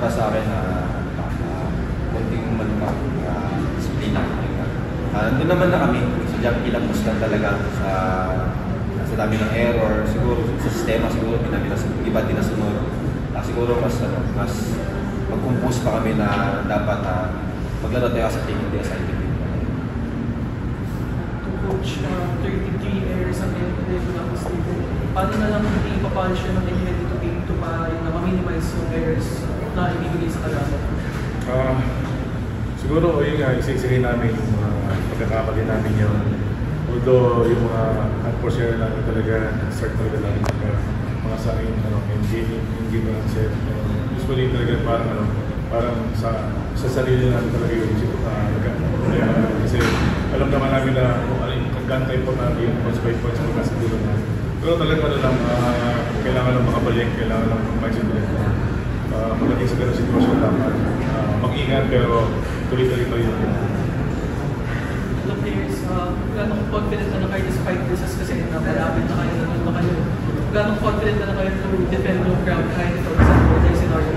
para sa akin konting disiplina. Doon naman na kami, sadyang kilamos lang talaga sa dami ng error, siguro sa sistema, siguro iba din nasunod. Siguro mas mag-compose pa kami na dapat maglaro tayo sa team, hindi sa team. To coach 33 errors ang end ng Steven, paano na lang hindi ipapolish yun ng dito game to na ma-minimize yung errors na ibibigay sa kalaban? Siguro yun nga, isisihin namin yung pagkakamali namin yun. Although yung mga unforced error namin talaga, start talaga namin mga sa akin, yung game na set. Usually talaga parang sa sarili namin talaga yung kasi alam naman namin na kung ganta importante yung points by points pagka sa dulo na. Pero talaga kailangan lang makabalik, kailangan lang mindset ulit na magaling sa ganang sitwasyon dapat mag-ingat pero tuloy-tuloy pa yun. The players, gano'ng confident na kayo despite this kasi malapit na kayo, naman na kayo. Gano'ng confident na kayo to defend yung crowd kahit ito sa border scenario?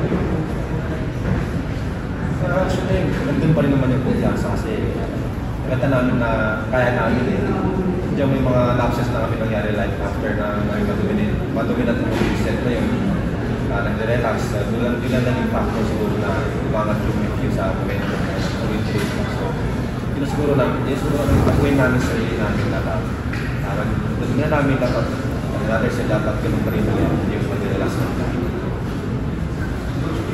Actually, nandun pa rin naman yung kumpiyansa kasi nakita namin na kaya namin Diyan may mga lapses na kami nangyari like after na madominate yung set na yun. Nagre-relax. Doon lang naging factor siguro na umangat yung sa momentum. So, yun siguro namin pag-uwi namin sa sarili namin dapat. Doon nga namin dapat, another set dapat ganun pa rin yung mag-relax namin.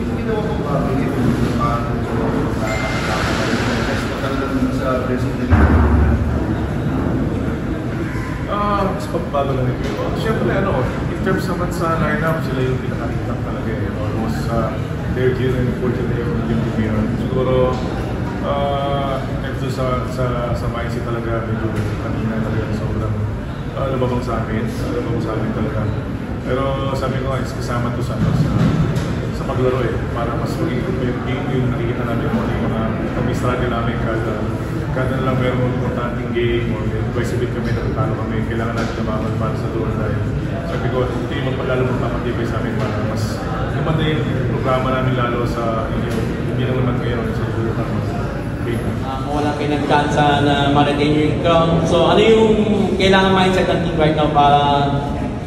Yung ginawa mo ba, sa president mas pagbago lang ito. Siyempre, in terms naman sa lineup, sila yung pinaka-impact talaga almost third year and fourth year yung game. Siguro, ito sa mindset talaga, medyo kanina talaga sobrang lumabang sa amin talaga. Pero sabi ko nga, kasama to sa paglaro para mas maging yung nakikita namin mo yung pag-struggle namin kada na lang meron importanteng game or twice a week kami natatalo kami, kailangan natin lumaban para sa doon dahil sabi ko, ito yung magpalalo magpapatibay sa amin para mas lumanda yung programa namin lalo sa hindi lang naman ngayon sa doon game. Wala pinagkansa na ma-retain yung ground. So ano yung kailangan mindset ng team right now para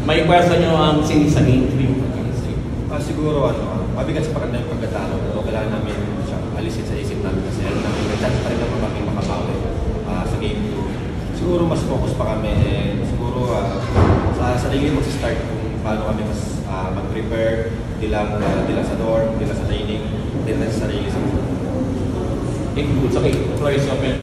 may pwersa nyo ang series sa game 3? Siguro mabigat sa pagkanda yung pagkatalo pero kailangan namin siyang alisin sa isip namin kasi alam namin may chance pa rin naman maging makabawi sa game 2. Siguro mas focus pa kami siguro sa sarili mag-start kung paano kami mas mag-prepare di lang sa dorm, di lang sa training, di lang sa sarili siguro. Okay, floor is open.